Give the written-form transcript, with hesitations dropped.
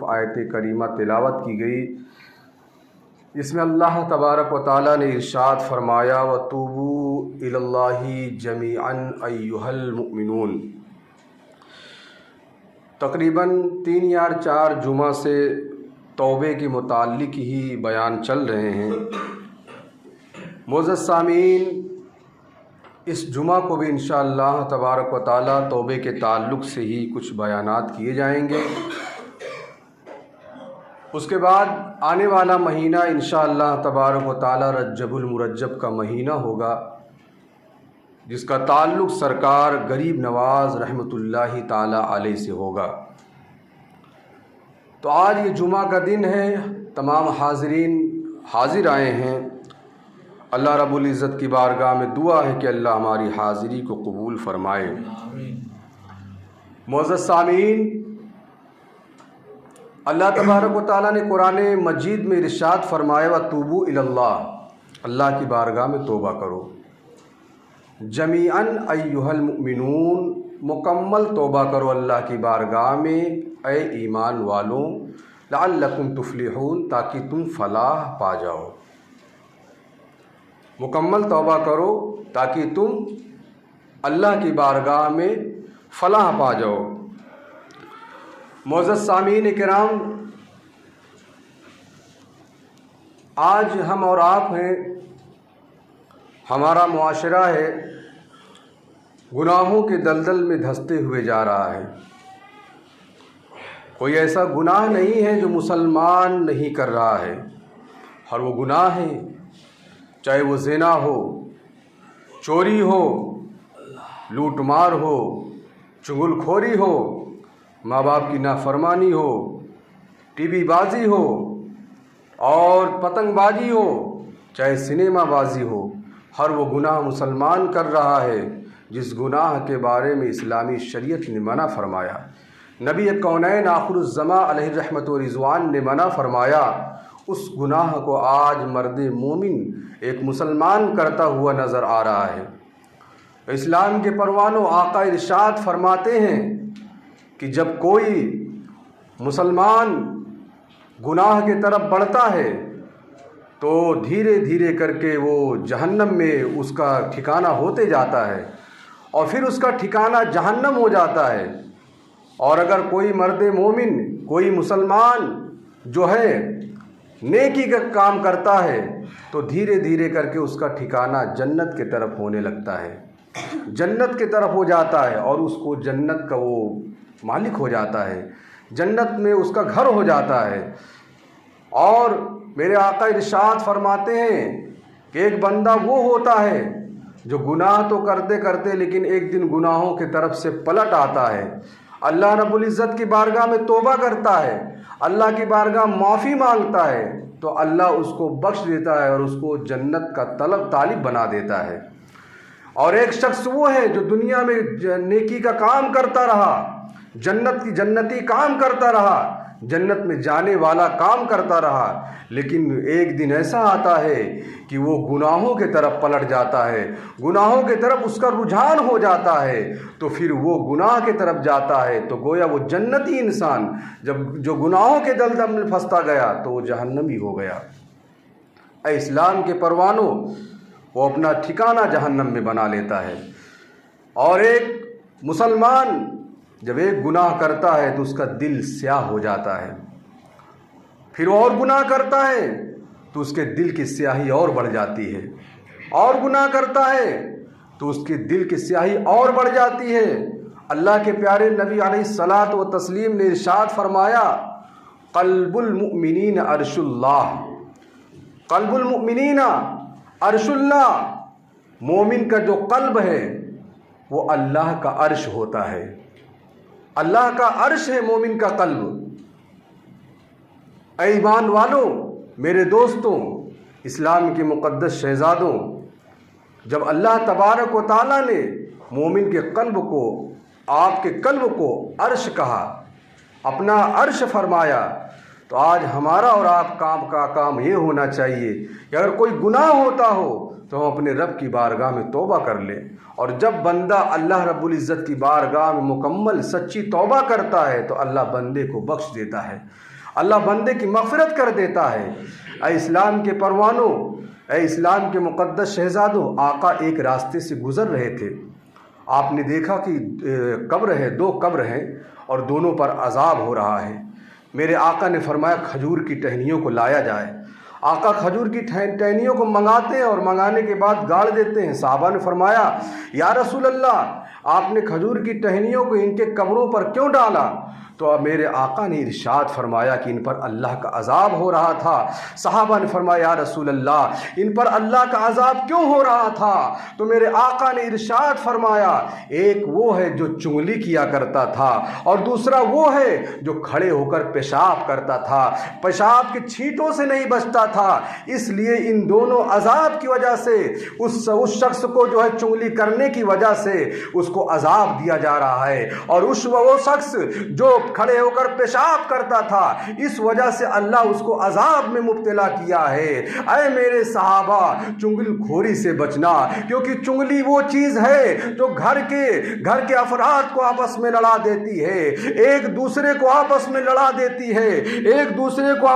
آیت کریمہ تلاوت کی گئی، اس میں اللہ تبارک و تعالیٰ نے ارشاد فرمایا وَتُوبُوا إِلَى اللَّهِ جَمِيعًا أَيُّهَا الْمُؤْمِنُونَ۔ تقریباً 3 یا 4 جمعہ سے توبے کے متعلق ہی بیان چل رہے ہیں۔ معزز سامعین، اس جمعہ کو بھی انشاءاللہ تبارک و تعالیٰ توبے کے تعلق سے ہی کچھ بیانات کیے جائیں گے۔ اس کے بعد آنے والا مہینہ انشاءاللہ تبارک و تعالیٰ رجب المرجب کا مہینہ ہوگا، جس کا تعلق سرکار غریب نواز رحمۃ اللہ تعالیٰ علیہ سے ہوگا۔ تو آج یہ جمعہ کا دن ہے، تمام حاضرین حاضر آئے ہیں۔ اللہ رب العزت کی بارگاہ میں دعا ہے کہ اللہ ہماری حاضری کو قبول فرمائے۔ معزز سامعین، اللہ تبارک و تعالیٰ نے قرآن مجید میں ارشاد فرمایا وَتُوبُوا إِلَى اللَّهِ، اللہ کی بارگاہ میں توبہ کرو، جمیعاً ایھا المؤمنون، مکمل توبہ کرو اللہ کی بارگاہ میں اے ایمان والوں، لعلکم تفلحون، تاکہ تم فلاح پا جاؤ۔ مکمل توبہ کرو تاکہ تم اللہ کی بارگاہ میں فلاح پا جاؤ۔ معزز سامعین کرام، آج ہم اور آپ ہیں، ہمارا معاشرہ ہے، گناہوں کے دلدل میں دھنستے ہوئے جا رہا ہے۔ کوئی ایسا گناہ نہیں ہے جو مسلمان نہیں کر رہا ہے، اور وہ گناہ ہے، چاہے وہ زنا ہو، چوری ہو، لوٹ مار ہو، چغل کھوری ہو، ماں باپ کی نافرمانی ہو، ٹی وی بازی ہو اور پتنگ بازی ہو، چاہے سنیما بازی ہو، ہر وہ گناہ مسلمان کر رہا ہے جس گناہ کے بارے میں اسلامی شریعت نے منع فرمایا، نبی کونین آخر الزماں علیہ رحمت و رضوان نے منع فرمایا۔ اس گناہ کو آج مرد مومن ایک مسلمان کرتا ہوا نظر آ رہا ہے۔ اسلام کے پروانوں آقا ارشاد فرماتے ہیں کہ جب کوئی مسلمان گناہ کے طرف بڑھتا ہے تو دھیرے دھیرے کر کے وہ جہنم میں اس کا ٹھکانہ ہوتے جاتا ہے، اور پھر اس کا ٹھکانہ جہنم ہو جاتا ہے۔ اور اگر کوئی مرد مومن، کوئی مسلمان جو ہے نیکی کا کام کرتا ہے تو دھیرے دھیرے کر کے اس کا ٹھکانہ جنت کے طرف ہونے لگتا ہے، جنت کی طرف ہو جاتا ہے، اور اس کو جنت کا وہ مالک ہو جاتا ہے، جنت میں اس کا گھر ہو جاتا ہے۔ اور میرے آقا ارشاد فرماتے ہیں کہ ایک بندہ وہ ہوتا ہے جو گناہ تو کرتے کرتے لیکن ایک دن گناہوں کی طرف سے پلٹ آتا ہے، اللہ رب العزت کی بارگاہ میں توبہ کرتا ہے، اللہ کی بارگاہ معافی مانگتا ہے، تو اللہ اس کو بخش دیتا ہے اور اس کو جنت کا طالب بنا دیتا ہے۔ اور ایک شخص وہ ہے جو دنیا میں نیکی کا کام کرتا رہا، جنتی کام کرتا رہا، جنت میں جانے والا کام کرتا رہا، لیکن ایک دن ایسا آتا ہے کہ وہ گناہوں کی طرف پلٹ جاتا ہے، گناہوں کی طرف اس کا رجحان ہو جاتا ہے، تو پھر وہ گناہ کی طرف جاتا ہے، تو گویا وہ جنتی انسان جو گناہوں کے دلدل میں پھنستا گیا تو وہ جہنمی ہو گیا۔ اے اسلام کے پروانوں، وہ اپنا ٹھکانہ جہنم میں بنا لیتا ہے۔ اور ایک مسلمان جب ایک گناہ کرتا ہے تو اس کا دل سیاہ ہو جاتا ہے، پھر اور گناہ کرتا ہے تو اس کے دل کی سیاہی اور بڑھ جاتی ہے، اور گناہ کرتا ہے تو اس کے دل کی سیاہی اور بڑھ جاتی ہے۔ اللہ کے پیارے نبی علیہ الصلاۃ والتسلیم نے ارشاد فرمایا قلب المؤمنین عرش اللہ، قلب المؤمنین عرش اللہ، مومن کا جو قلب ہے وہ اللہ کا عرش ہوتا ہے، اللہ کا عرش ہے مومن کا قلب۔ اے ایمان والوں، میرے دوستوں، اسلام کے مقدس شہزادوں، جب اللہ تبارک و تعالیٰ نے مومن کے قلب کو، آپ کے قلب کو عرش کہا، اپنا عرش فرمایا، تو آج ہمارا اور آپ کا کام یہ ہونا چاہیے کہ اگر کوئی گناہ ہوتا ہو تو ہم اپنے رب کی بارگاہ میں توبہ کر لیں، اور جب بندہ اللہ رب العزت کی بارگاہ میں مکمل سچی توبہ کرتا ہے تو اللہ بندے کو بخش دیتا ہے، اللہ بندے کی مغفرت کر دیتا ہے۔ اے اسلام کے پروانوں، اے اسلام کے مقدس شہزادوں، آقا ایک راستے سے گزر رہے تھے، آپ نے دیکھا کہ قبر ہے، 2 قبر ہیں اور دونوں پر عذاب ہو رہا ہے۔ میرے آقا نے فرمایا کھجور کی ٹہنیوں کو لایا جائے۔ آقا کھجور کی ٹہنیوں کو منگاتے ہیں اور منگانے کے بعد گاڑ دیتے ہیں۔ صحابہ نے فرمایا یا رسول اللہ، آپ نے کھجور کی ٹہنیوں کو ان کے قبروں پر کیوں ڈالا؟ تو اب میرے آقا نے ارشاد فرمایا کہ ان پر اللہ کا عذاب ہو رہا تھا۔ صحابہ نے فرمایا یا رسول اللہ، ان پر اللہ کا عذاب کیوں ہو رہا تھا؟ تو میرے آقا نے ارشاد فرمایا ایک وہ ہے جو چغلی کیا کرتا تھا، اور دوسرا وہ ہے جو کھڑے ہو کر پیشاب کرتا تھا، پیشاب کی چھینٹوں سے نہیں بچتا تھا، اس لیے ان دونوں عذاب کی وجہ سے اس شخص کو جو ہے چغلی کرنے کی وجہ سے اس کو عذاب دیا جا رہا ہے، اور وہ شخص جو کھڑے ہو کر پیشاب کرتا تھا اس وجہ سے اللہ اس کو عذاب میں مبتلا کیا ہے۔ اے میرے صحابہ، چغل کھوری سے بچنا، کیونکہ چغلی وہ چیز ہے جو گھر کے افراد کو آپس میں لڑا دیتی ہے، ایک دوسرے کو آپس میں لڑا دیتی ہے، ایک دوسرے کو